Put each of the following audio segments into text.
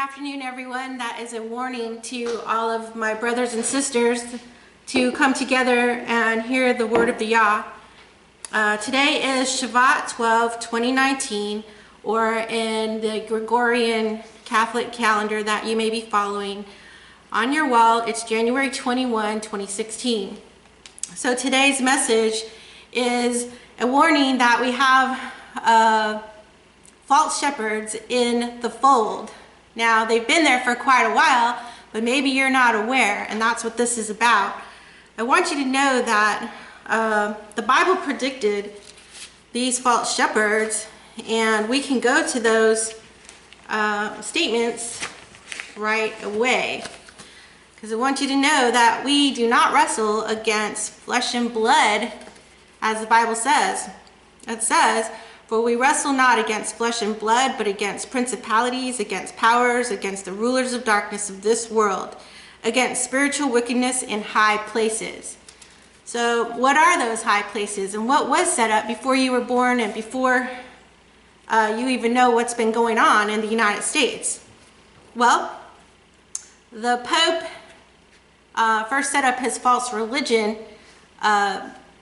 afternoon, everyone. That is a warning to all of my brothers and sisters to come together and hear the word of the Yah. Today is Shabbat 12, 2019, or in the Gregorian Catholic calendar that you may be following. On your wall, it's January 21, 2016. So today's message is a warning that we have false shepherds in the fold. Now, they've been there for quite a while, but maybe you're not aware, and that's what this is about. I want you to know that the Bible predicted these false shepherds, and we can go to those statements right away. Because I want you to know that we do not wrestle against flesh and blood, as the Bible says. It says, "For we wrestle not against flesh and blood, but against principalities, against powers, against the rulers of darkness of this world, against spiritual wickedness in high places." So what are those high places, and what was set up before you were born and before you even know what's been going on in the United States? Well, the Pope first set up his false religion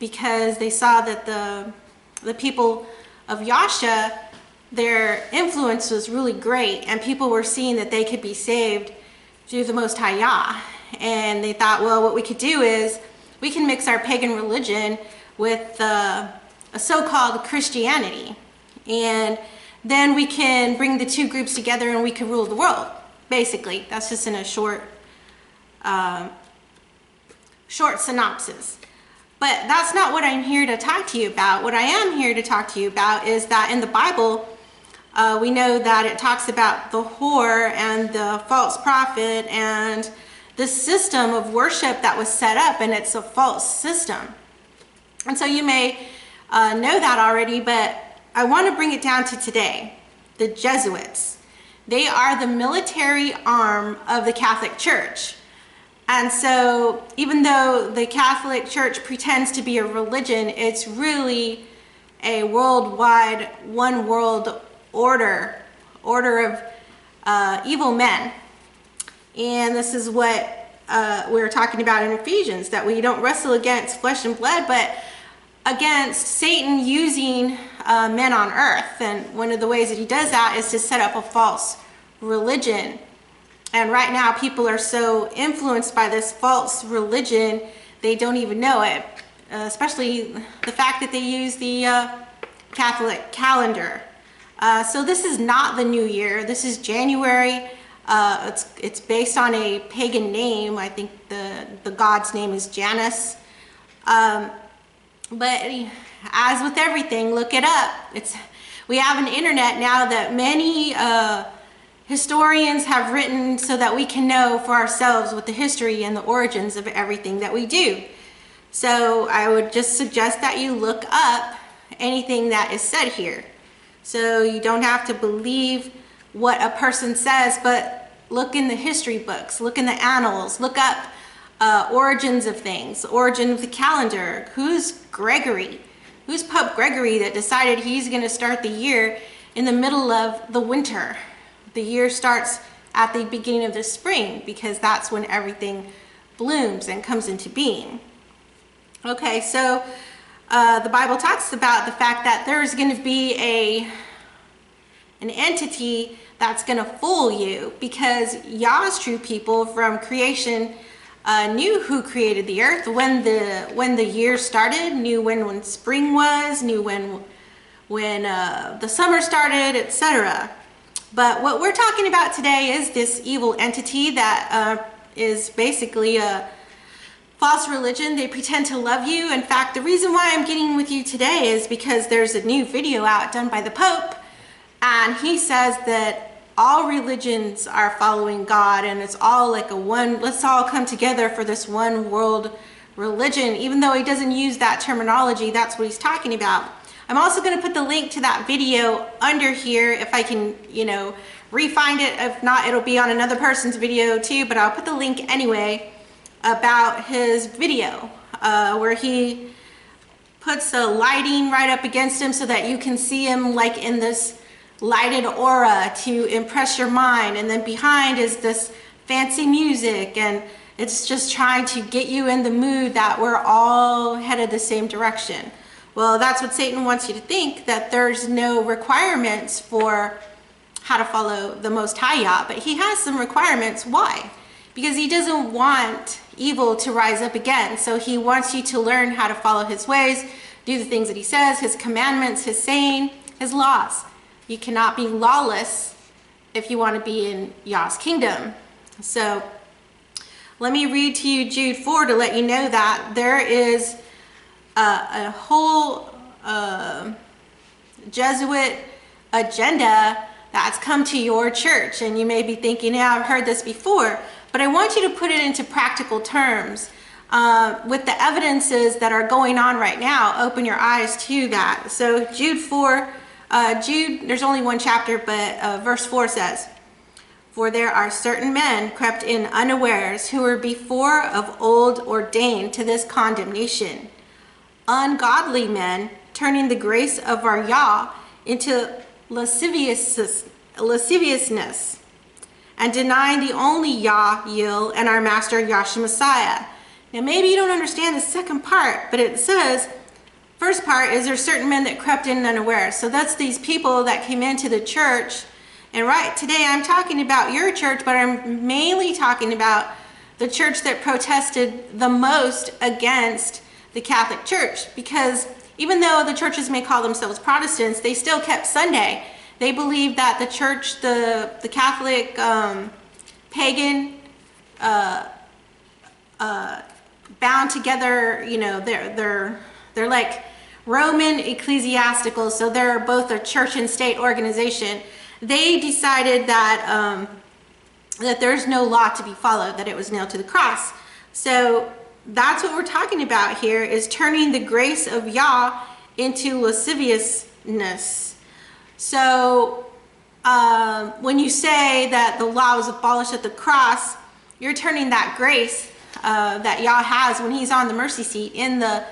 because they saw that the people of Yasha, their influence was really great, and people were seeing that they could be saved through the Most High Yah. And they thought, well, what we could do is we can mix our pagan religion with a so-called Christianity, and then we can bring the two groups together and we can rule the world. Basically, that's just in a short synopsis. But that's not what I'm here to talk to you about. What I am here to talk to you about is that in the Bible, we know that it talks about the whore and the false prophet and the system of worship that was set up, and it's a false system. And so you may know that already, but I want to bring it down to today. The Jesuits. They are the military arm of the Catholic Church. And so even though the Catholic Church pretends to be a religion, it's really a worldwide, one world order of evil men. And this is what we're talking about in Ephesians, that we don't wrestle against flesh and blood, but against Satan using men on earth. And one of the ways that he does that is to set up a false religion. And right now, people are so influenced by this false religion, they don't even know it. Especially the fact that they use the Catholic calendar. So this is not the new year. This is January. It's based on a pagan name. I think the god's name is Janus. But as with everything, look it up. We have an internet now that many historians have written so that we can know for ourselves what the history and the origins of everything that we do. So I would just suggest that you look up anything that is said here. So you don't have to believe what a person says, but look in the history books, look in the annals, look up origins of things, origin of the calendar. Who's Gregory? Who's Pope Gregory that decided he's going to start the year in the middle of the winter? The year starts at the beginning of the spring because that's when everything blooms and comes into being. Okay, so the Bible talks about the fact that there's going to be an entity that's going to fool you, because Yah's true people from creation knew who created the earth when the year started, knew when spring was, knew when the summer started, etc. But what we're talking about today is this evil entity that is basically a false religion. They pretend to love you. In fact, the reason why I'm getting with you today is because there's a new video out done by the Pope, and he says that all religions are following God, and it's all like let's all come together for this one world religion. Even though he doesn't use that terminology, that's what he's talking about. I'm also going to put the link to that video under here if I can, re-find it. If not, it'll be on another person's video too, but I'll put the link anyway about his video where he puts a lighting right up against him so that you can see him like in this lighted aura to impress your mind, and then behind is this fancy music, and it's just trying to get you in the mood that we're all headed the same direction. Well, that's what Satan wants you to think, that there's no requirements for how to follow the Most High Yah, but he has some requirements. Why? Because he doesn't want evil to rise up again. So he wants you to learn how to follow his ways, do the things that he says, his commandments, his saying, his laws. You cannot be lawless if you want to be in Yah's kingdom. So let me read to you Jude 4 to let you know that there is a whole Jesuit agenda that's come to your church. And you may be thinking, yeah, I've heard this before, but I want you to put it into practical terms. With the evidences that are going on right now, open your eyes to that. So Jude 4, there's only one chapter, but verse 4 says, "For there are certain men crept in unawares, who were before of old ordained to this condemnation, ungodly men, turning the grace of our Yah into lasciviousness, and denying the only Yah, Yil, and our Master Yahshua Messiah." Now maybe you don't understand the second part, but it says, first part is there's certain men that crept in unawares. So that's these people that came into the church. And right today I'm talking about your church, but I'm mainly talking about the church that protested the most against the Catholic Church, because even though the churches may call themselves Protestants, they still kept Sunday. They believed that the church, the Catholic pagan, bound together, you know, they're like Roman ecclesiastical, so they're both a church and state organization. They decided that that there's no law to be followed, that it was nailed to the cross. So that's what we're talking about here, is turning the grace of Yah into lasciviousness. So when you say that the law was abolished at the cross, you're turning that grace that Yah has when he's on the mercy seat in the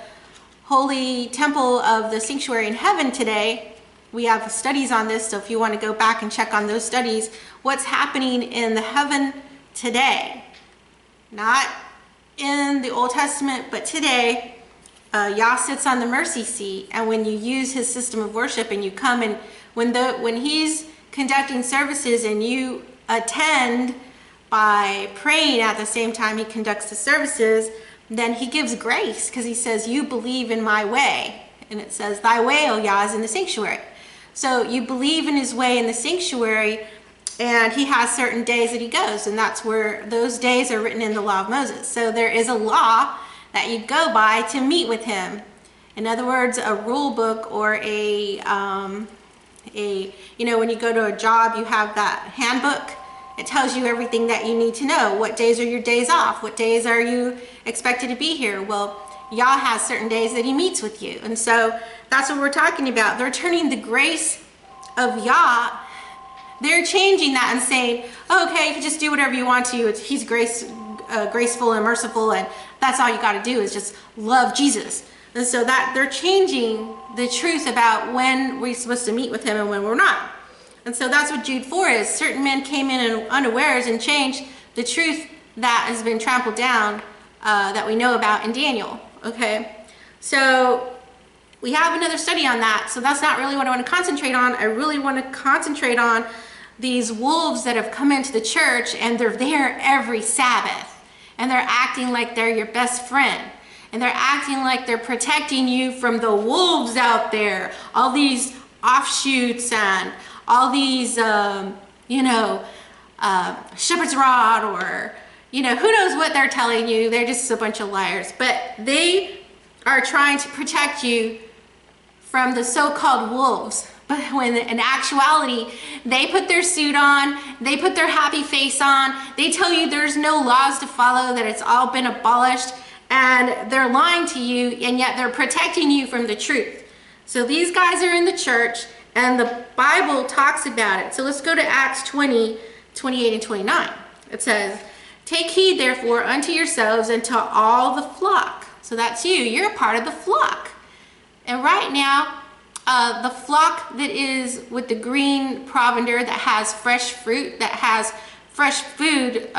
holy temple of the sanctuary in heaven today. We have studies on this, so if you want to go back and check on those studies, what's happening in the heaven today, not in the Old Testament, but today, Yah sits on the mercy seat, and when you use his system of worship and you come and when he's conducting services and you attend by praying at the same time he conducts the services, then he gives grace, because he says, you believe in my way. And it says, thy way, O Yah, is in the sanctuary. So you believe in his way in the sanctuary, and he has certain days that he goes, and that's where those days are written in the law of Moses. So there is a law that you go by to meet with him. In other words, a rule book, or you know, when you go to a job, you have that handbook. It tells you everything that you need to know. What days are your days off? What days are you expected to be here? Well, Yah has certain days that he meets with you. And so that's what we're talking about. They're turning the grace of Yah, they're changing that and saying, oh, okay, you can just do whatever you want to. He's graceful and merciful, and that's all you got to do is just love Jesus. And so that they're changing the truth about when we're supposed to meet with him and when we're not. And so that's what Jude 4 is. Certain men came in unawares and changed the truth that has been trampled down, that we know about in Daniel. Okay, so we have another study on that. So that's not really what I want to concentrate on. I really want to concentrate on these wolves that have come into the church, and they're there every Sabbath, and they're acting like they're your best friend, and they're acting like they're protecting you from the wolves out there, all these offshoots and all these, you know, shepherd's rod, or, you know, who knows what they're telling you. They're just a bunch of liars. But they are trying to protect you from the so-called wolves. But when in actuality, they put their suit on, they put their happy face on, they tell you there's no laws to follow, that it's all been abolished, and they're lying to you, and yet they're protecting you from the truth. So these guys are in the church, and the Bible talks about it. So let's go to Acts 20, 28 and 29. It says, take heed therefore unto yourselves and to all the flock. So that's you. You're a part of the flock. And right now, The flock that is with the green provender that has fresh fruit, that has fresh food,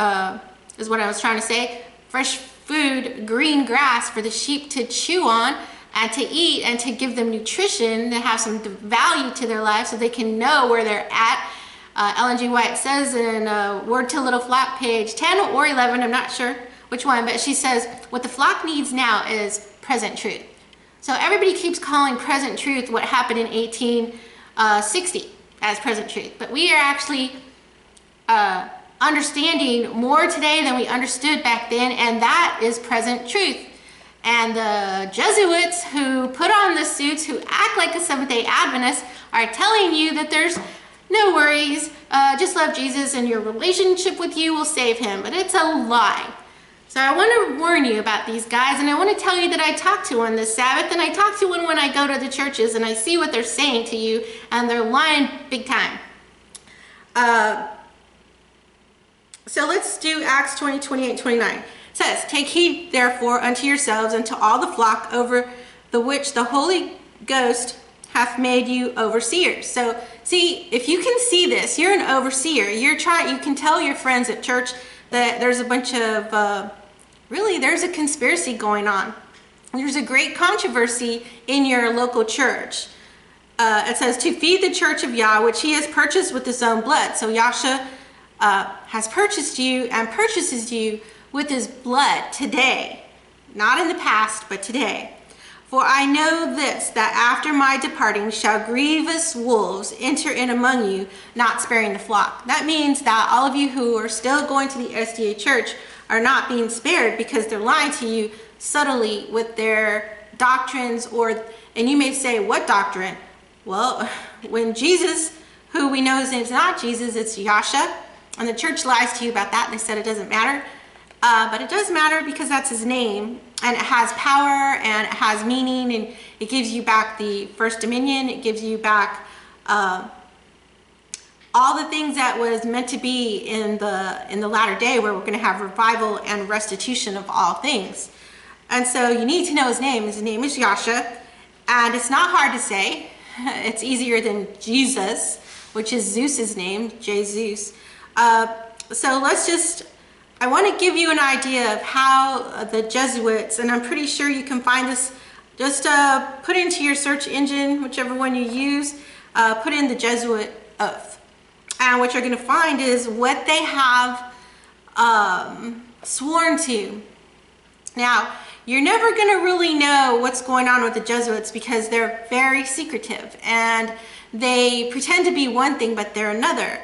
is what I was trying to say. Fresh food, green grass for the sheep to chew on and to eat and to give them nutrition, that have some value to their life so they can know where they're at. Ellen G. White says in Word to Little Flock, page 10 or 11, I'm not sure which one, but she says, what the flock needs now is present truth. So everybody keeps calling present truth what happened in 1860 as present truth. But we are actually understanding more today than we understood back then, and that is present truth. And the Jesuits who put on the suits, who act like a Seventh-day Adventist, are telling you that there's no worries, just love Jesus and your relationship with you will save him. But it's a lie. So I want to warn you about these guys, and I want to tell you that I talk to one this Sabbath, and I talk to one when I go to the churches, and I see what they're saying to you, and they're lying big time. So let's do Acts 20, 28, 29. It says, take heed therefore unto yourselves and to all the flock over the which the Holy Ghost hath made you overseers. So see, if you can see this, you're an overseer. You can tell your friends at church that there's a bunch of, really there's a conspiracy going on. There's a great controversy in your local church. It says to feed the church of Yah, which he has purchased with his own blood. So Yasha has purchased you and purchases you with his blood today. Not in the past, but today. For I know this, that after my departing shall grievous wolves enter in among you, not sparing the flock. That means that all of you who are still going to the SDA church are not being spared because they're lying to you subtly with their doctrines. And you may say, what doctrine? Well, when Jesus, who we know his name's not Jesus, it's Yasha, and the church lies to you about that. They said it doesn't matter. But it does matter because that's his name, and it has power and it has meaning, and it gives you back the first dominion. It gives you back all the things that was meant to be in the latter day, where we're going to have revival and restitution of all things. And so you need to know his name. His name is Yasha, and it's not hard to say. It's easier than Jesus, which is Zeus's name, Jesus. So I want to give you an idea of how the Jesuits, and I'm pretty sure you can find this, just put into your search engine, whichever one you use, put in the Jesuit Oath. And what you're going to find is what they have sworn to. Now, you're never going to really know what's going on with the Jesuits because they're very secretive and they pretend to be one thing, but they're another.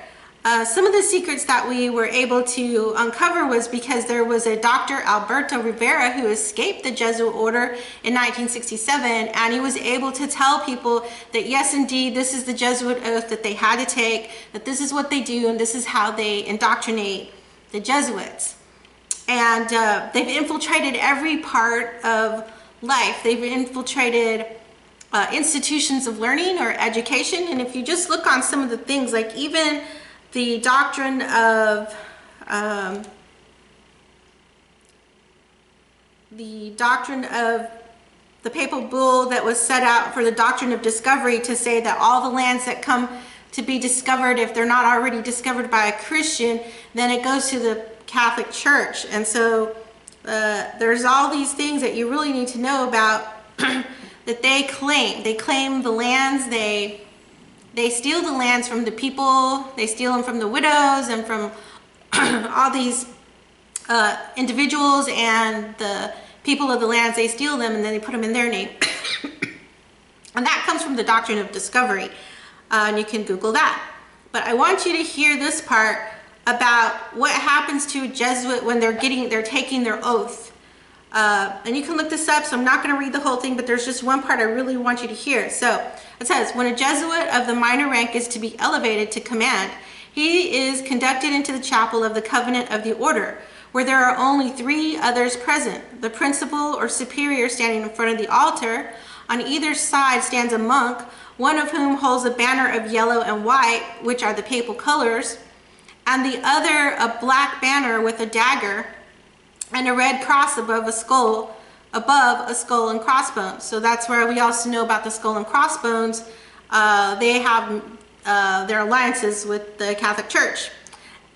Some of the secrets that we were able to uncover was because there was a Dr. Alberto Rivera who escaped the Jesuit order in 1967, and he was able to tell people that yes, indeed, this is the Jesuit oath that they had to take, that this is what they do, and this is how they indoctrinate the Jesuits. And they've infiltrated every part of life. They've infiltrated institutions of learning or education, and if you just look on some of the things, like even the doctrine of the papal bull that was set out for the doctrine of discovery, to say that all the lands that come to be discovered, if they're not already discovered by a Christian, then it goes to the Catholic Church. And so there's all these things that you really need to know about that they claim. They claim the lands, they steal the lands from the people, they steal them from the widows and from all these individuals and the people of the lands. They steal them and then they put them in their name. And that comes from the doctrine of discovery. And you can Google that. But I want you to hear this part about what happens to a Jesuit when they're taking their oath. And you can look this up, so I'm not going to read the whole thing, but there's just one part I really want you to hear. So it says, when a Jesuit of the minor rank is to be elevated to command, he is conducted into the chapel of the covenant of the order, where there are only 3 others present. The principal or superior standing in front of the altar. On either side stands a monk, one of whom holds a banner of yellow and white, which are the papal colors, and the other a black banner with a dagger and a red cross above a skull, above a skull and crossbones. So that's where we also know about the skull and crossbones. They have their alliances with the Catholic Church.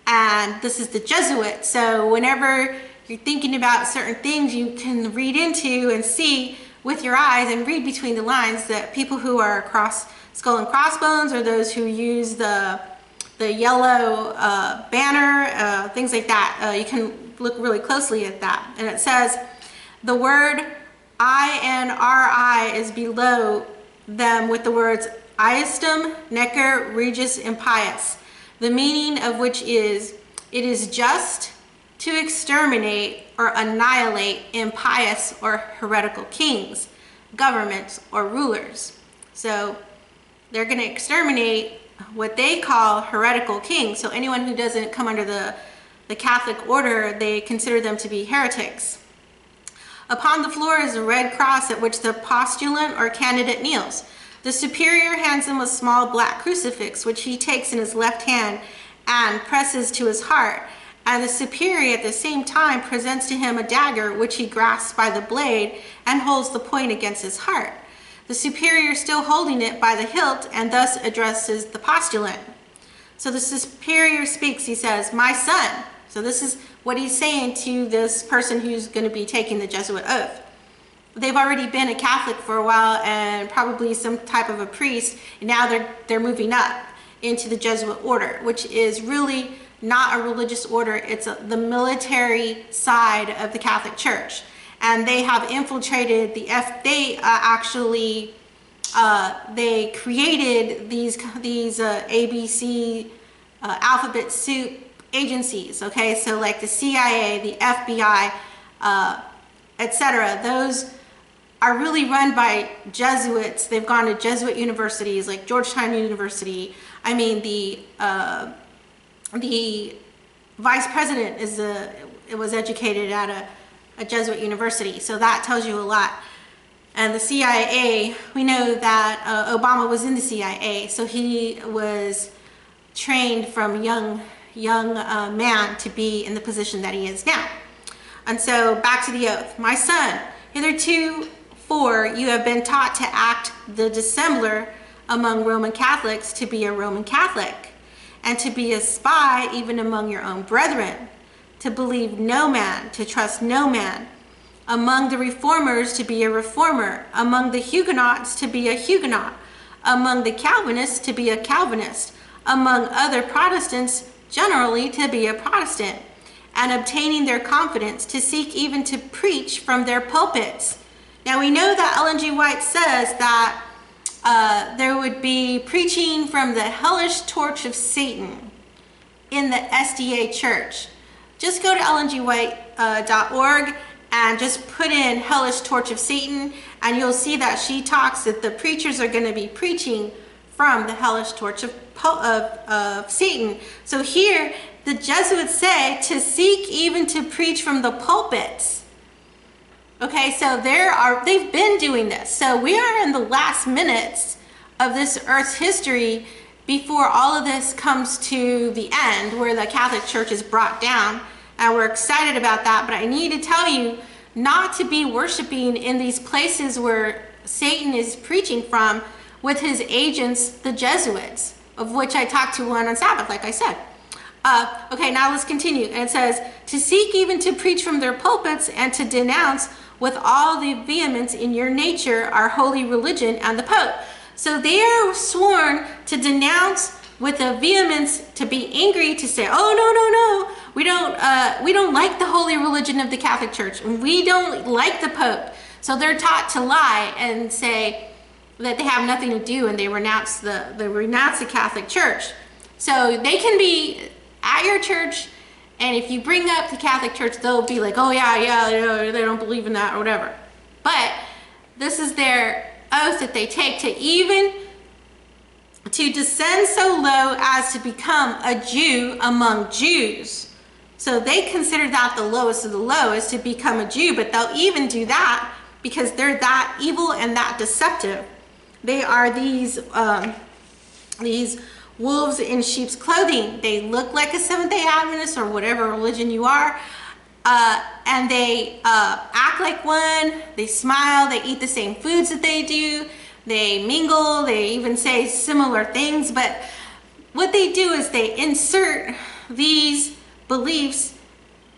And this is the Jesuits. So whenever you're thinking about certain things, you can read into and see with your eyes and read between the lines that people who are across skull and crossbones, or those who use the yellow banner, things like that. You can look really closely at that. And it says, the word INRI is below them with the words Iestum, Necker, Regis, Impious, the meaning of which is, it is just to exterminate or annihilate impious or heretical kings, governments, or rulers. So they're going to exterminate what they call heretical kings. So anyone who doesn't come under the Catholic order, they consider them to be heretics. Upon the floor is a red cross at which the postulant or candidate kneels. The superior hands him a small black crucifix, which he takes in his left hand and presses to his heart. And the superior at the same time presents to him a dagger, which he grasps by the blade and holds the point against his heart. The superior still holding it by the hilt, and thus addresses the postulant. So the superior speaks, he says, my son. So this is what he's saying to this person who's going to be taking the Jesuit oath. They've already been a Catholic for a while and probably some type of a priest, and now they're moving up into the Jesuit order, which is really not a religious order. It's the military side of the Catholic Church. And they have infiltrated they created these ABC alphabet soup agencies, okay? So like the CIA, the FBI, etc. Those are really run by Jesuits. They've gone to Jesuit universities like Georgetown University. I mean, the vice president was educated at a Jesuit university, so that tells you a lot. And the CIA, we know that Obama was in the CIA, so he was trained from young man to be in the position that he is now. And so back to the oath. My son, hitherto you have been taught to act the dissembler among Roman Catholics, to be a Roman Catholic, and to be a spy even among your own brethren, to believe no man, to trust no man, among the reformers to be a reformer, among the Huguenots to be a Huguenot, among the Calvinists to be a Calvinist, among other Protestants generally to be a Protestant, and obtaining their confidence, to seek even to preach from their pulpits. Now we know that Ellen G. White says that there would be preaching from the Hellish Torch of Satan in the SDA church. Just go to ellengwhite.org and just put in Hellish Torch of Satan, and you'll see that she talks that the preachers are going to be preaching from the Hellish Torch of Satan. So here the Jesuits say to seek even to preach from the pulpits. Okay, so they've been doing this. So we are in the last minutes of this earth's history before all of this comes to the end, where the Catholic Church is brought down, and we're excited about that. But I need to tell you not to be worshiping in these places where Satan is preaching from with his agents, the Jesuits, of which I talked to one on Sabbath, like I said. Okay, now let's continue. And it says, to seek even to preach from their pulpits and to denounce with all the vehemence in your nature our holy religion and the Pope. So they are sworn to denounce with a vehemence, to be angry, to say, oh, no, we don't like the holy religion of the Catholic Church. We don't like the Pope. So they're taught to lie and say that they have nothing to do, and they renounce the Catholic Church. So they can be at your church, and if you bring up the Catholic Church, they'll be like, oh yeah, they don't believe in that or whatever. But this is their oath that they take, to even to descend so low as to become a Jew among Jews. So they consider that the lowest of the low is to become a Jew, but they'll even do that because they're that evil and that deceptive. They are these wolves in sheep's clothing. They look like a Seventh-day Adventist or whatever religion you are, And they act like one, they smile, they eat the same foods that they do, they mingle, they even say similar things. But what they do is they insert these beliefs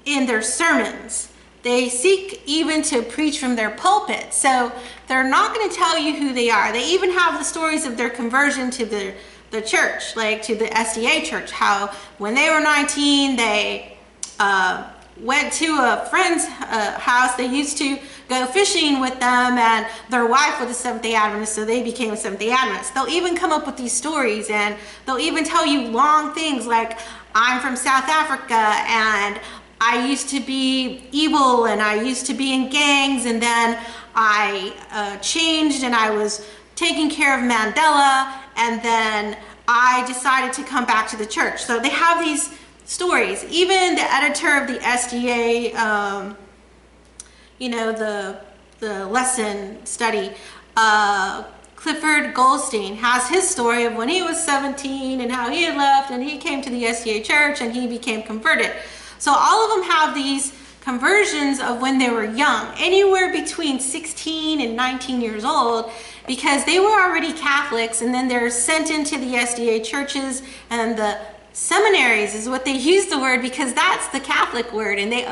in their sermons. They seek even to preach from their pulpit. So they're not going to tell you who they are. They even have the stories of their conversion to the church, like to the SDA church, how when they were 19, they went to a friend's house. They used to go fishing with them, and their wife was a Seventh-day Adventist, so they became a Seventh-day Adventist. They'll even come up with these stories, and they'll even tell you long things like, I'm from South Africa, and I used to be evil, and I used to be in gangs, and then I changed, and I was taking care of Mandela, and then I decided to come back to the church. So they have these stories. Even the editor of the SDA, you know, the lesson study, Clifford Goldstein, has his story of when he was 17 and how he had left and he came to the SDA church and he became converted. So all of them have these conversions of when they were young, anywhere between 16 and 19 years old, because they were already Catholics, and then they're sent into the SDA churches and the seminaries is what they use the word, because that's the Catholic word. And they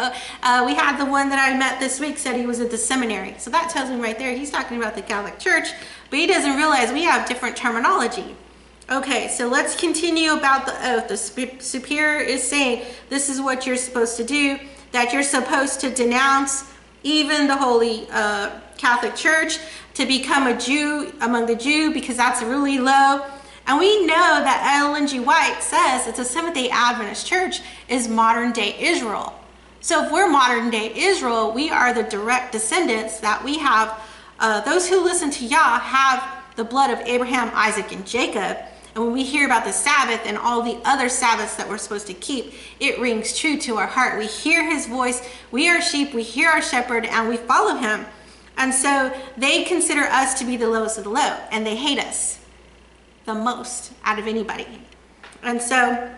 we had the one that I met this week said he was at the seminary. So that tells me right there he's talking about the Catholic Church, but he doesn't realize we have different terminology. Okay, so let's continue about the oath. The superior is saying this is what you're supposed to do, that you're supposed to denounce even the Holy Catholic Church, to become a Jew among the Jew, because that's really low. And we know that Ellen G. White says it's a Seventh-day Adventist church is modern day Israel. So if we're modern day Israel, we are the direct descendants, that we have, those who listen to Yah have the blood of Abraham, Isaac, and Jacob. And when we hear about the Sabbath and all the other Sabbaths that we're supposed to keep, it rings true to our heart. We hear his voice, we are sheep, we hear our shepherd, and we follow him. And so they consider us to be the lowest of the low, and they hate us the most out of anybody. And so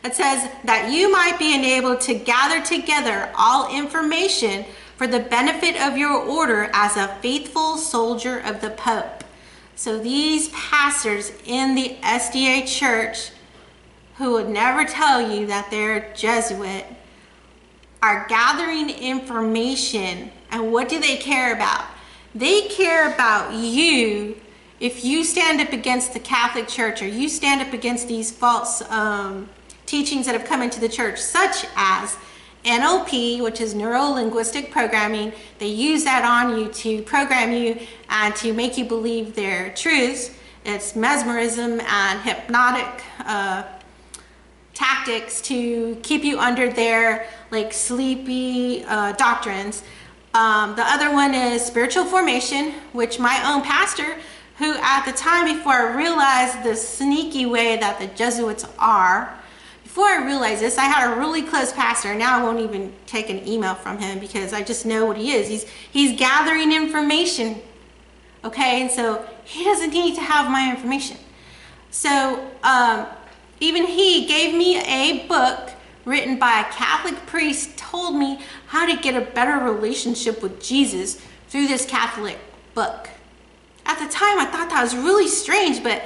it says that you might be enabled to gather together all information for the benefit of your order as a faithful soldier of the Pope. So these pastors in the SDA church, who would never tell you that they're Jesuit, are gathering information. And what do they care about? They care about you. If you stand up against the Catholic Church, or you stand up against these false teachings that have come into the church, such as NLP, which is neuro-linguistic programming, they use that on you to program you and to make you believe their truths. It's mesmerism and hypnotic tactics to keep you under their like sleepy doctrines. The other one is spiritual formation, which my own pastor, who at the time before I realized the sneaky way that the Jesuits are, before I realized this, I had a really close pastor. Now I won't even take an email from him because I just know what he is. He's gathering information, okay? And so he doesn't need to have my information. So even he gave me a book written by a Catholic priest, told me how to get a better relationship with Jesus through this Catholic book. At the time, I thought that was really strange, but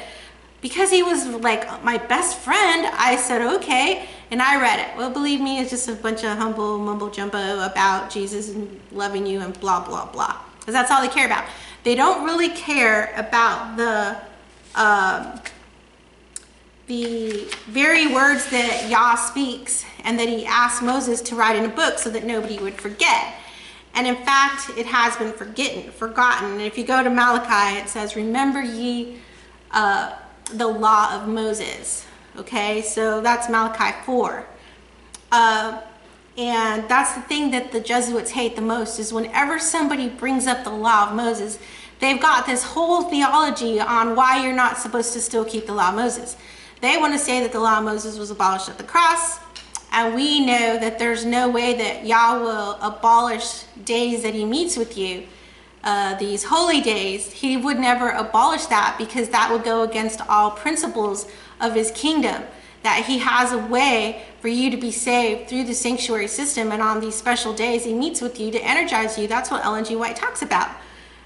because he was like my best friend, I said, okay, and I read it. Well, believe me, it's just a bunch of humble mumbo jumbo about Jesus and loving you and blah, blah, blah. Because that's all they care about. They don't really care about the very words that Yah speaks and that he asked Moses to write in a book so that nobody would forget. And in fact, it has been forgotten. And if you go to Malachi, it says, remember ye the law of Moses. Okay, so that's Malachi 4. And that's the thing that the Jesuits hate the most, is whenever somebody brings up the law of Moses, they've got this whole theology on why you're not supposed to still keep the law of Moses. They want to say that the law of Moses was abolished at the cross, and we know that there's no way that Yah will abolish days that he meets with you, these holy days. He would never abolish that, because that would go against all principles of his kingdom. that he has a way for you to be saved through the sanctuary system, and on these special days he meets with you to energize you. That's what Ellen G. White talks about.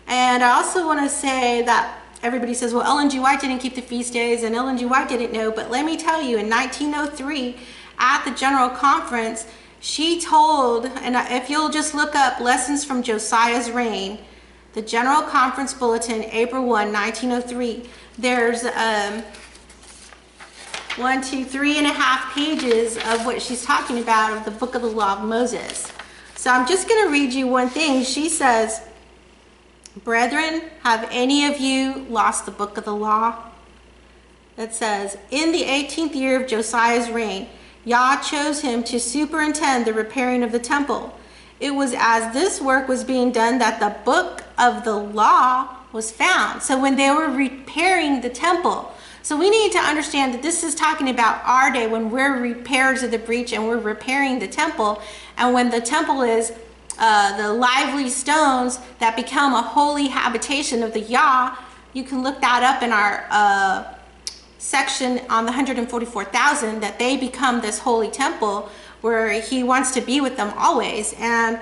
And I also want to say that everybody says, well, Ellen G. White didn't keep the feast days and Ellen G. White didn't know, but let me tell you, in 1903 at the General Conference, she told, and if you'll just look up Lessons from Josiah's Reign, the General Conference Bulletin, April 1, 1903, there's 3.5 pages of what she's talking about of the Book of the Law of Moses. So I'm just going to read you one thing. She says, "Brethren, have any of you lost the book of the law?" It says, "In the 18th year of Josiah's reign, Yah chose him to superintend the repairing of the temple. It was as this work was being done that the book of the law was found." So when they were repairing the temple, so we need to understand that this is talking about our day when we're repairers of the breach and we're repairing the temple. And when the temple is the lively stones that become a holy habitation of the Yah, you can look that up in our section on the 144,000, that they become this holy temple where he wants to be with them always. And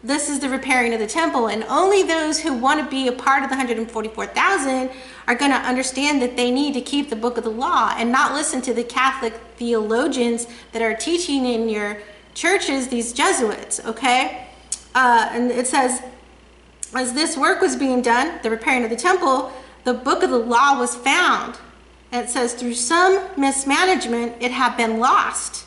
this is the repairing of the temple, and only those who want to be a part of the 144,000 are going to understand that they need to keep the book of the law and not listen to the Catholic theologians that are teaching in your churches, these Jesuits, okay? And it says, as this work was being done, the repairing of the temple, the book of the law was found. And it says, through some mismanagement, it had been lost,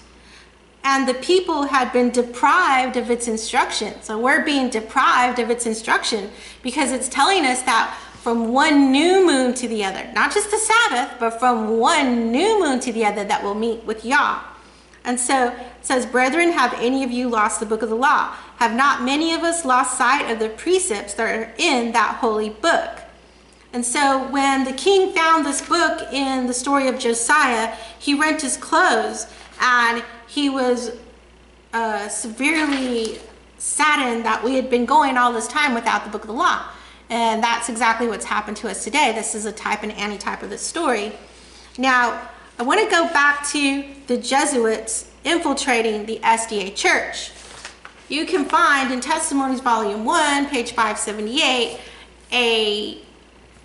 and the people had been deprived of its instruction. So we're being deprived of its instruction because it's telling us that from one new moon to the other, not just the Sabbath, but from one new moon to the other, that we'll meet with Yah. And so it says, "Brethren, have any of you lost the book of the law? Have not many of us lost sight of the precepts that are in that holy book?" And so when the king found this book in the story of Josiah, he rent his clothes, and he was severely saddened that we had been going all this time without the book of the law. And that's exactly what's happened to us today. This is a type and anti-type of this story. Now, I want to go back to the Jesuits infiltrating the SDA church. You can find in Testimonies Volume 1, page 578, a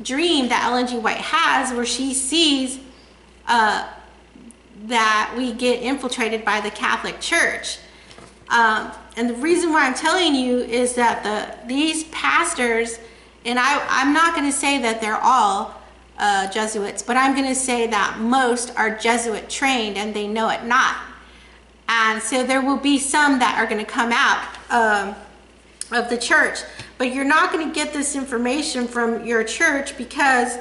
dream that Ellen G. White has where she sees that we get infiltrated by the Catholic Church. And the reason why I'm telling you is that these pastors, and I'm not going to say that they're all Jesuits, but I'm going to say that most are Jesuit trained and they know it not. And so there will be some that are going to come out of the church, but you're not going to get this information from your church because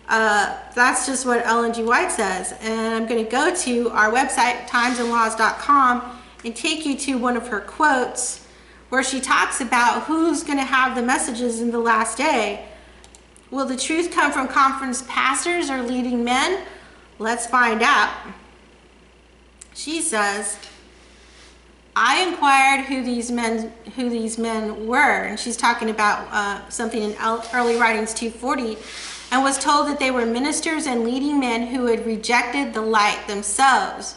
that's just what Ellen G. White says. And I'm going to go to our website, timesandlaws.com, and take you to one of her quotes where she talks about who's going to have the messages in the last day. Will the truth come from conference pastors or leading men? Let's find out. She says, "I inquired who these men were," and she's talking about something in Early Writings 240, "and was told that they were ministers and leading men who had rejected the light themselves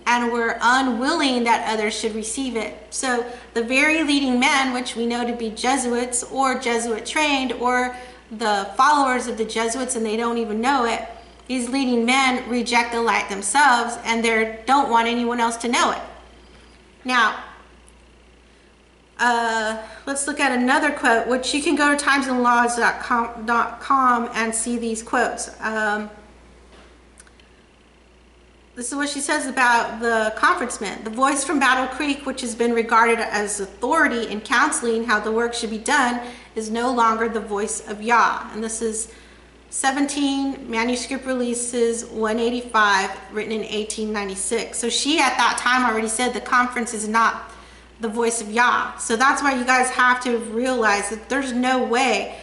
and were unwilling that others should receive it." So the very leading men, which we know to be Jesuits or Jesuit trained or the followers of the Jesuits, and they don't even know it, these leading men reject the light themselves and they don't want anyone else to know it. Now, let's look at another quote, which you can go to timesandlaws.com and see these quotes. This is what she says about the conferencemen. "The voice from Battle Creek, which has been regarded as authority in counseling how the work should be done, is no longer the voice of Yah." And this is 17 manuscript releases 185, written in 1896. So she at that time already said the conference is not the voice of Yah. So that's why you guys have to realize that there's no way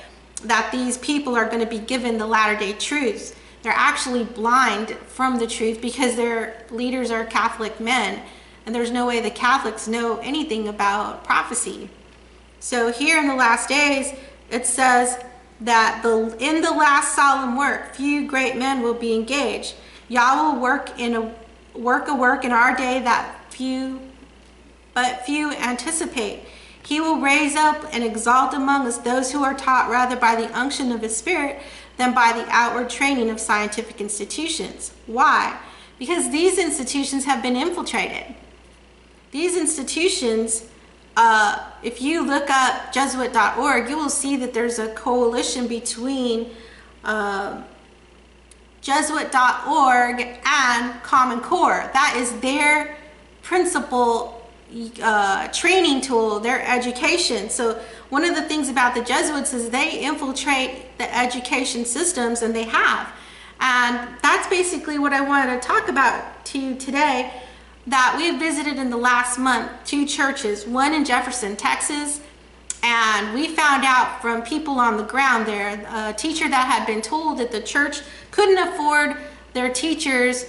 that these people are going to be given the latter-day truths. They're actually blind from the truth because their leaders are Catholic men, and there's no way the Catholics know anything about prophecy. So here in the last days, it says that in the last solemn work, few great men will be engaged. Yah will work in work a work in our day that few anticipate. He will raise up and exalt among us those who are taught rather by the unction of his Spirit than by the outward training of scientific institutions. Why? Because these institutions have been infiltrated. These institutions, if you look up Jesuit.org, you will see that there's a coalition between Jesuit.org and Common Core. That is their principal training tool, their education. So one of the things about the Jesuits is they infiltrate the education systems, and they have. And that's basically what I wanted to talk about to you today, that we have visited in the last month 2 churches, one in Jefferson, Texas, and we found out from people on the ground there, a teacher that had been told that the church couldn't afford their teachers,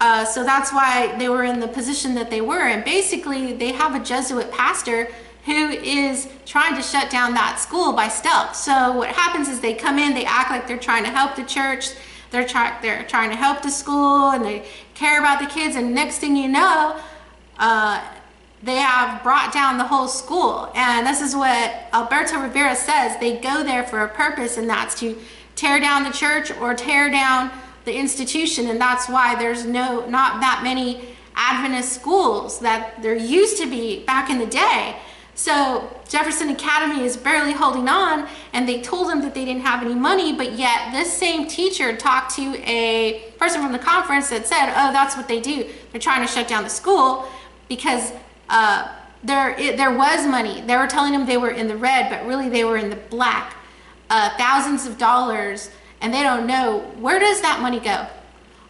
so that's why they were in the position that they were. And basically, they have a Jesuit pastor who is trying to shut down that school by stealth. So what happens is they come in, they act like they're trying to help the church, they're trying to help the school, and they care about the kids, and next thing you know, they have brought down the whole school. And this is what Alberto Rivera says: they go there for a purpose, and that's to tear down the church or tear down the institution. And that's why there's not that many Adventist schools that there used to be back in the day. So Jefferson Academy is barely holding on, and they told them that they didn't have any money, but yet this same teacher talked to a person from the conference that said, oh, that's what they do. They're trying to shut down the school because there was money. They were telling them they were in the red, but really they were in the black. Thousands of dollars, and they don't know, where does that money go?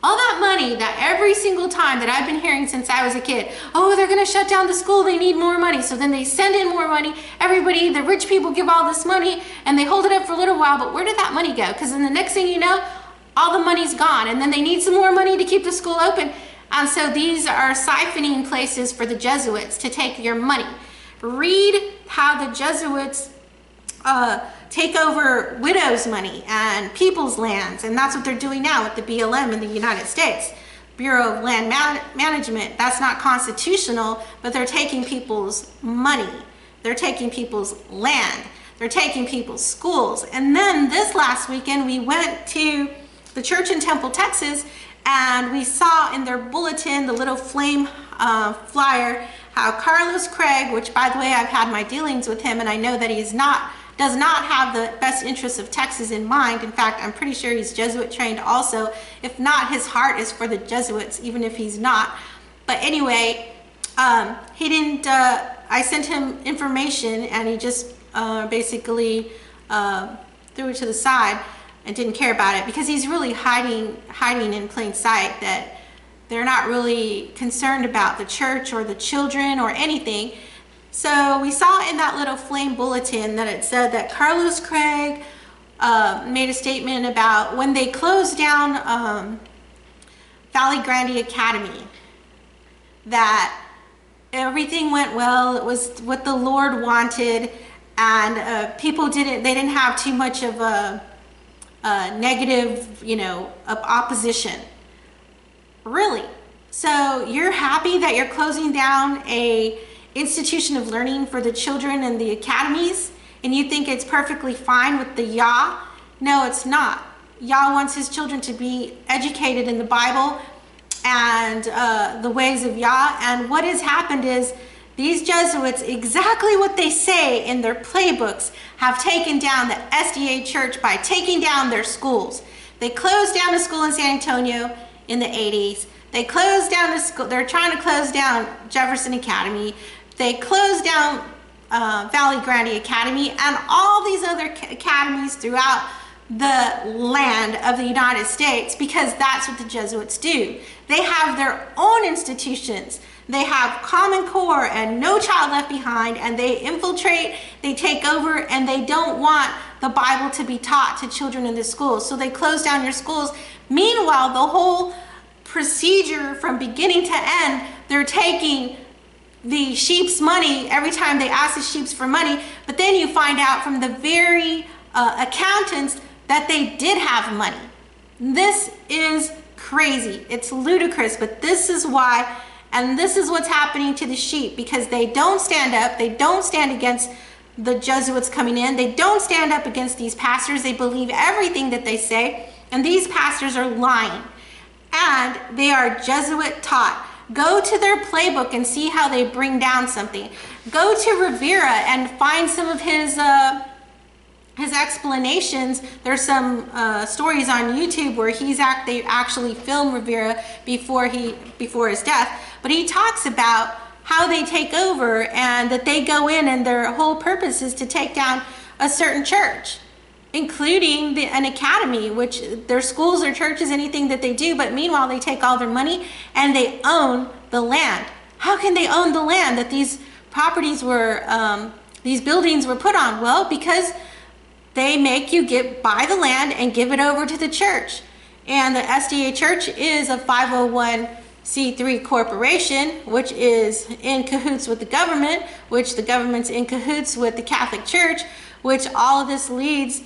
All that money that every single time that I've been hearing since I was a kid, oh, they're gonna shut down the school, they need more money. So then they send in more money. Everybody, the rich people give all this money and they hold it up for a little while, but where did that money go? Because then the next thing you know, all the money's gone, and then they need some more money to keep the school open. And so these are siphoning places for the Jesuits to take your money. Read how the Jesuits take over widows' money and people's lands, and that's what they're doing now with the BLM in the United States, Bureau of Land Management. That's not constitutional, but they're taking people's money, they're taking people's land, they're taking people's schools. And then this last weekend we went to the church in Temple, Texas, and we saw in their bulletin, the little flame flyer, how Carlos Craig, which by the way I've had my dealings with him, and I know that does not have the best interests of Texas in mind. In fact, I'm pretty sure he's Jesuit trained also. If not, his heart is for the Jesuits, even if he's not. But anyway, he didn't, I sent him information, and he just basically threw it to the side and didn't care about it, because he's really hiding in plain sight that they're not really concerned about the church or the children or anything. So we saw in that little flame bulletin that it said that Carlos Craig made a statement about when they closed down Valley Grande Academy, that everything went well, it was what the Lord wanted, and people didn't have too much of a negative, of opposition. Really? So you're happy that you're closing down a institution of learning for the children and the academies, and you think it's perfectly fine with the Yah? No, it's not. Yah wants his children to be educated in the Bible and the ways of Yah. And what has happened is these Jesuits, exactly what they say in their playbooks, have taken down the SDA church by taking down their schools. They closed down a school in San Antonio in the 80s. They closed down the school. They're trying to close down Jefferson Academy. They closed down Valley Grande Academy and all these other academies throughout the land of the United States, because that's what the Jesuits do. They have their own institutions. They have Common Core and No Child Left Behind, and they infiltrate, they take over, and they don't want the Bible to be taught to children in the schools. So they close down your schools. Meanwhile, the whole procedure from beginning to end, they're taking the sheep's money every time they ask the sheep for money, but then you find out from the very accountants that they did have money. This is crazy. It's ludicrous, but this is why, and this is what's happening to the sheep, because they don't stand up. They don't stand against the Jesuits coming in. They don't stand up against these pastors. They believe everything that they say, and these pastors are lying, and they are Jesuit taught. Go to their playbook and see how they bring down something. Go to Rivera and find some of his explanations. There's some stories on YouTube where they actually filmed Rivera before his death, but he talks about how they take over and that they go in and their whole purpose is to take down a certain church, including an academy, which their schools or churches, anything that they do, but meanwhile they take all their money and they own the land. How can they own the land that these properties were, these buildings were put on? Well, because they make you buy the land and give it over to the church. And the SDA church is a 501c3 corporation, which is in cahoots with the government, which the government's in cahoots with the Catholic Church, which all of this leads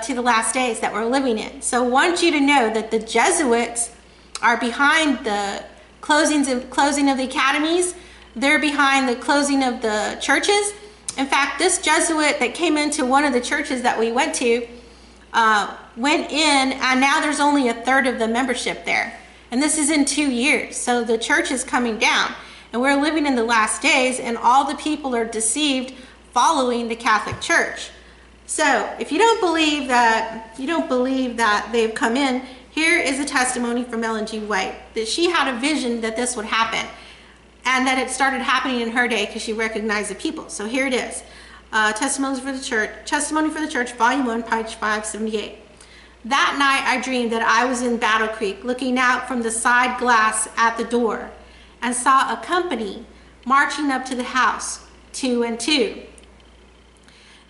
to the last days that we're living in. So I want you to know that the Jesuits are behind the closing of the academies. They're behind the closing of the churches. In fact, this Jesuit that came into one of the churches that we went to went in, and now there's only a third of the membership there. And this is in 2 years. So the church is coming down, and we're living in the last days, and all the people are deceived following the Catholic Church. So if you don't believe that they've come in, here is a testimony from Ellen G. White, that she had a vision that this would happen, and that it started happening in her day because she recognized the people. So here it is. Testimony for the Church, Volume 1, page 578. That night I dreamed that I was in Battle Creek, looking out from the side glass at the door, and saw a company marching up to the house, 2 and 2.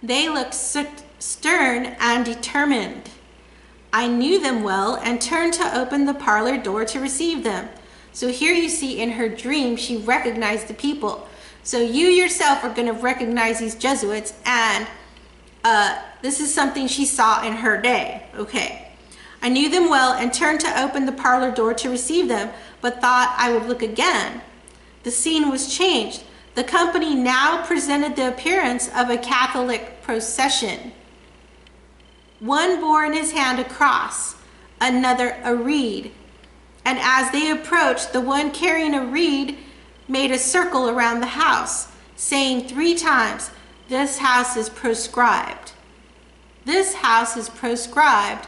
They looked stern and determined. I knew them well and turned to open the parlor door to receive them. So here you see in her dream, she recognized the people. So you yourself are going to recognize these Jesuits, and this is something she saw in her day. Okay. I knew them well and turned to open the parlor door to receive them, but thought I would look again. The scene was changed. The company now presented the appearance of a Catholic procession. One bore in his hand a cross, another a reed. And as they approached, the one carrying a reed made a circle around the house, saying 3 times, "This house is proscribed. This house is proscribed.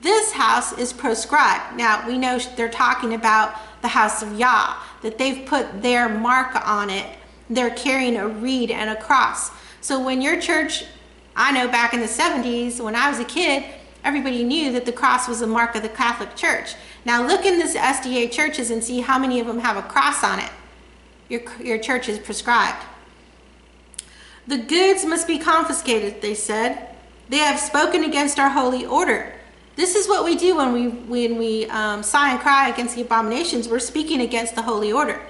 This house is proscribed." Now, we know they're talking about the house of Yah, that they've put their mark on it. They're carrying a reed and a cross. So when your church, I know back in the 70s, when I was a kid, everybody knew that the cross was a mark of the Catholic Church. Now look in this SDA churches and see how many of them have a cross on it. Your church is proscribed. The goods must be confiscated, they said. They have spoken against our holy order. This is what we do when we sigh and cry against the abominations. We're speaking against the holy order.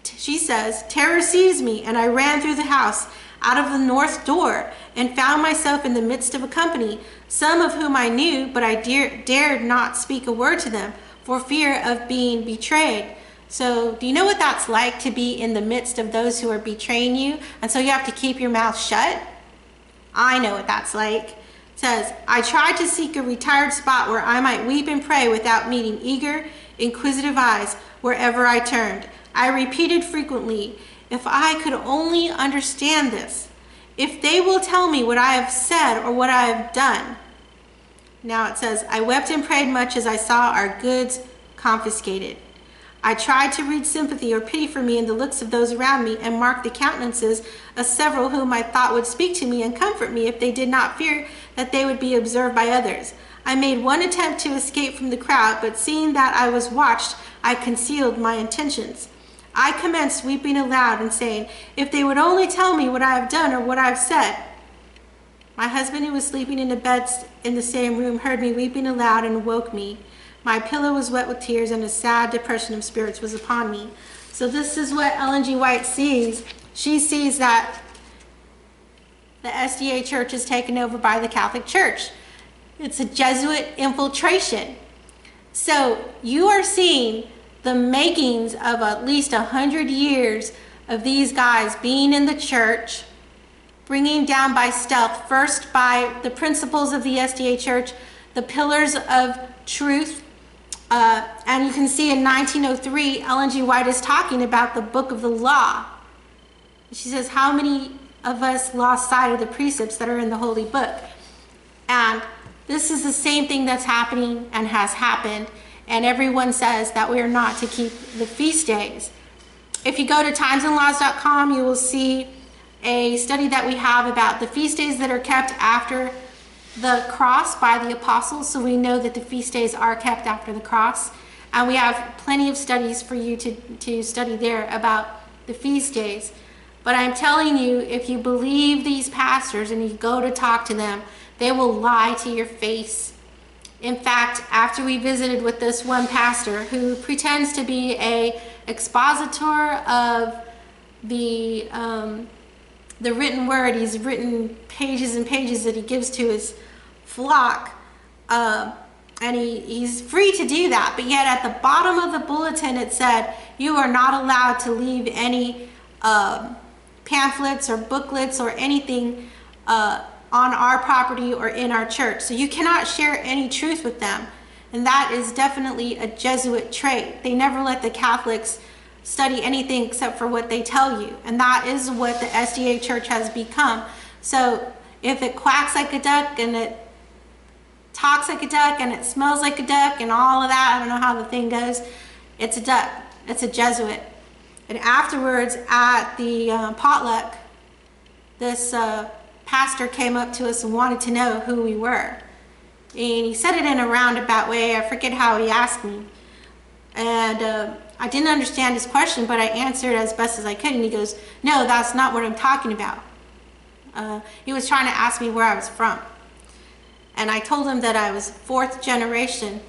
She says, terror seized me, and I ran through the house out of the north door and found myself in the midst of a company, some of whom I knew, but I dared not speak a word to them for fear of being betrayed. So do you know what that's like, to be in the midst of those who are betraying you? And so you have to keep your mouth shut? I know what that's like. It says, I tried to seek a retired spot where I might weep and pray without meeting eager, inquisitive eyes wherever I turned. I repeated frequently, if I could only understand this, if they will tell me what I have said or what I have done. Now it says, I wept and prayed much as I saw our goods confiscated. I tried to read sympathy or pity for me in the looks of those around me, and marked the countenances of several whom I thought would speak to me and comfort me if they did not fear that they would be observed by others. I made one attempt to escape from the crowd, but seeing that I was watched, I concealed my intentions. I commenced weeping aloud and saying, if they would only tell me what I have done or what I have said. My husband, who was sleeping in a bed in the same room, heard me weeping aloud and woke me. My pillow was wet with tears, and a sad depression of spirits was upon me. So this is what Ellen G. White sees. She sees that the SDA church is taken over by the Catholic Church. It's a Jesuit infiltration. So you are seeing the makings of at least 100 years of these guys being in the church, bringing down by stealth, first by the principles of the SDA church, the pillars of truth. And you can see in 1903, Ellen G. White is talking about the book of the law. She says, how many of us lost sight of the precepts that are in the holy book? And this is the same thing that's happening and has happened. And everyone says that we are not to keep the feast days. If you go to timesandlaws.com, you will see a study that we have about the feast days that are kept after the cross by the apostles. So we know that the feast days are kept after the cross. And we have plenty of studies for you to study there about the feast days. But I'm telling you, if you believe these pastors and you go to talk to them, they will lie to your face. In fact, after we visited with this one pastor who pretends to be a expositor of the written word, he's written pages and pages that he gives to his flock, and he's free to do that, but yet at the bottom of the bulletin it said, you are not allowed to leave any pamphlets or booklets or anything on our property or in our church. So you cannot share any truth with them. And that is definitely a Jesuit trait. They never let the Catholics study anything except for what they tell you. And that is what the SDA church has become. So if it quacks like a duck and it talks like a duck and it smells like a duck and all of that, I don't know how the thing goes, it's a duck. It's a Jesuit. And afterwards at the potluck, this pastor came up to us and wanted to know who we were. And he said it in a roundabout way. I forget how he asked me. And I didn't understand his question, but I answered as best as I could. And he goes, no, that's not what I'm talking about. He was trying to ask me where I was from. And I told him that I was fourth generation.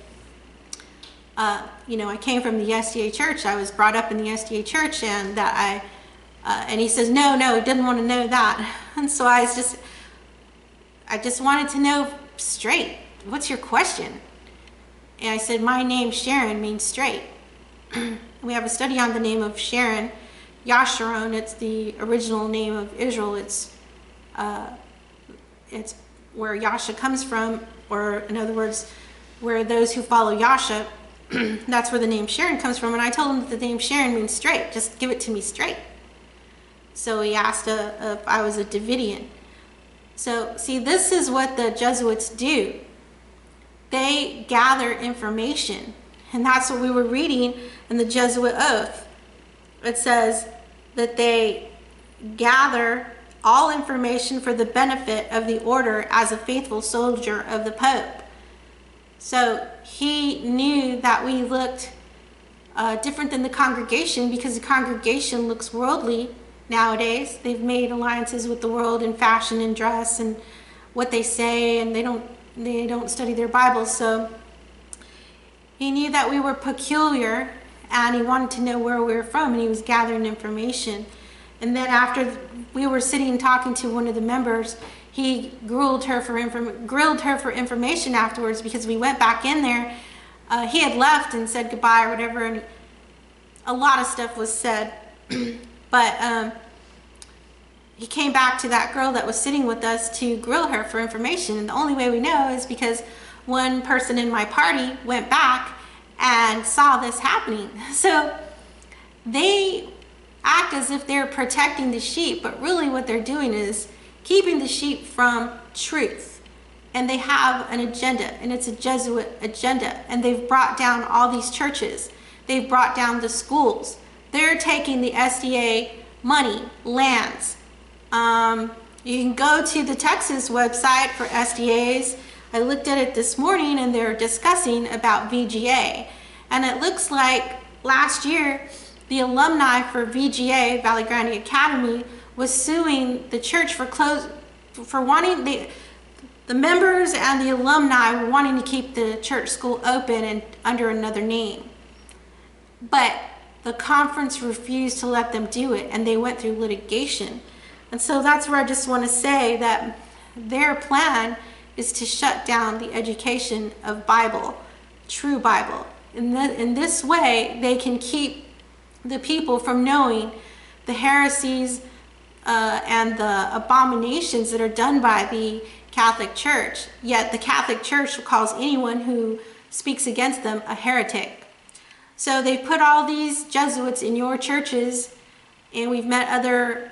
I came from the SDA church. I was brought up in the SDA church, and that and he says, no, he didn't want to know that. And so I just wanted to know straight, what's your question? And I said, my name Sharon means straight. We have a study on the name of Sharon, Yasharon. It's the original name of Israel. It's where Yasha comes from, or in other words, where those who follow Yasha, that's where the name Sharon comes from. And I told him that the name Sharon means straight. Just give it to me straight. So he asked if I was a Davidian. So see, this is what the Jesuits do. They gather information. And that's what we were reading in the Jesuit Oath. It says that they gather all information for the benefit of the order as a faithful soldier of the Pope. So he knew that we looked different than the congregation, because the congregation looks worldly nowadays. They've made alliances with the world in fashion and dress and what they say, and they don't study their Bibles. So he knew that we were peculiar, and he wanted to know where we were from, and he was gathering information. And then after we were sitting talking to one of the members, he grilled her for information afterwards, because we went back in there. He had left and said goodbye or whatever, and a lot of stuff was said. But he came back to that girl that was sitting with us to grill her for information. And the only way we know is because one person in my party went back and saw this happening. So they act as if they're protecting the sheep, but really what they're doing is keeping the sheep from truth. And they have an agenda, and it's a Jesuit agenda. And they've brought down all these churches. They've brought down the schools. They're taking the SDA money, lands. You can go to the Texas website for SDAs. I looked at it this morning, and they're discussing about VGA. And it looks like last year, the alumni for VGA, Valley Grande Academy, was suing the church for wanting the members and the alumni were wanting to keep the church school open and under another name. But the conference refused to let them do it, and they went through litigation. And so that's where I just want to say that their plan is to shut down the education of Bible, true Bible. In this way, they can keep the people from knowing the heresies and the abominations that are done by the Catholic Church. Yet the Catholic Church calls anyone who speaks against them a heretic. So they put all these Jesuits in your churches, and we've met other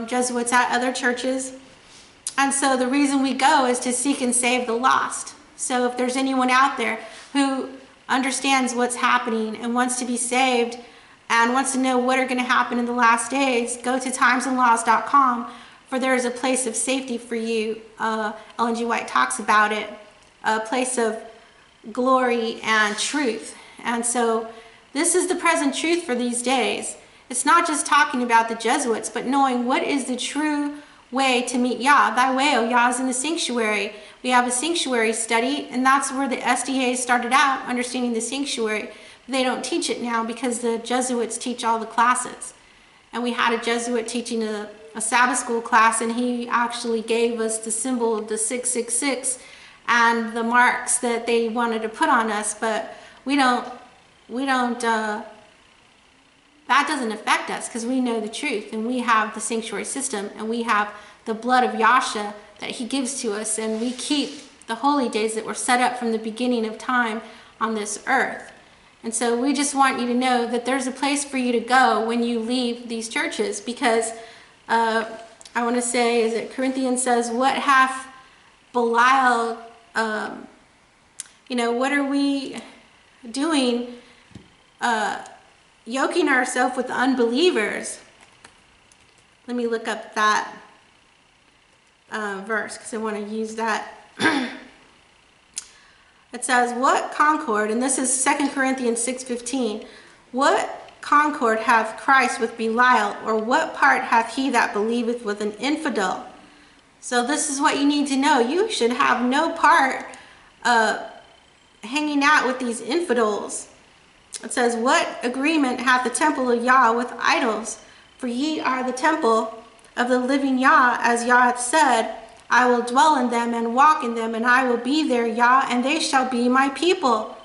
Jesuits at other churches. And so the reason we go is to seek and save the lost. So if there's anyone out there who understands what's happening and wants to be saved and wants to know what are going to happen in the last days, go to timesandlaws.com, for there is a place of safety for you. Ellen G. White talks about it, a place of glory and truth. And so this is the present truth for these days. It's not just talking about the Jesuits, but knowing what is the true way to meet Yah. Thy way, O Yah, is in the sanctuary. We have a sanctuary study, and that's where the SDA started out, understanding the sanctuary. They don't teach it now because the Jesuits teach all the classes. And we had a Jesuit teaching a Sabbath school class, and he actually gave us the symbol of the 666 and the marks that they wanted to put on us, but that doesn't affect us because we know the truth, and we have the sanctuary system, and we have the blood of Yasha that he gives to us, and we keep the holy days that were set up from the beginning of time on this earth. And so we just want you to know that there's a place for you to go when you leave these churches, because I want to say, is it Corinthians says, what hath Belial, what are we doing, yoking ourselves with unbelievers? Let me look up that verse because I want to use that. It says, what concord, and this is 2 Corinthians 6:15, what concord hath Christ with Belial, or what part hath he that believeth with an infidel? So this is what you need to know. You should have no part hanging out with these infidels. It says, what agreement hath the temple of Yah with idols? For ye are the temple of the living Yah, as Yah hath said, I will dwell in them and walk in them, and I will be their Yah, and they shall be my people.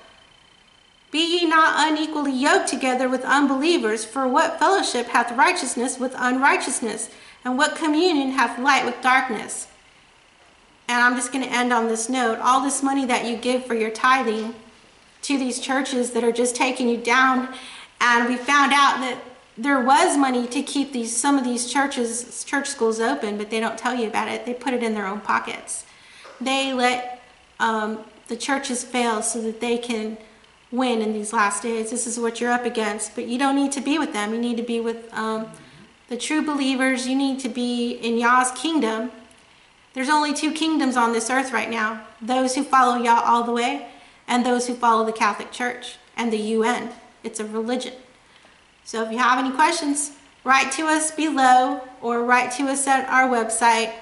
Be ye not unequally yoked together with unbelievers, for what fellowship hath righteousness with unrighteousness? And what communion hath light with darkness? And I'm just going to end on this note. All this money that you give for your tithing to these churches that are just taking you down, and we found out that there was money to keep some of these church schools open, but they don't tell you about it. They put it in their own pockets. They let the churches fail so that they can win in these last days. This is what you're up against, but you don't need to be with them. You need to be with the true believers. You need to be in Yah's kingdom. There's only two kingdoms on this earth right now: those who follow Yah all the way, and those who follow the Catholic Church and the UN. It's a religion. So if you have any questions, write to us below or write to us at our website.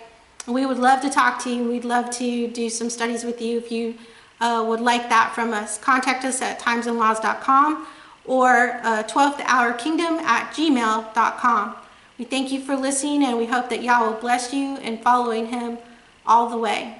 We would love to talk to you. We'd love to do some studies with you if you would like that from us. Contact us at timesandlaws.com or 12thhourkingdom@gmail.com. We thank you for listening, and we hope that Yah will bless you in following him all the way.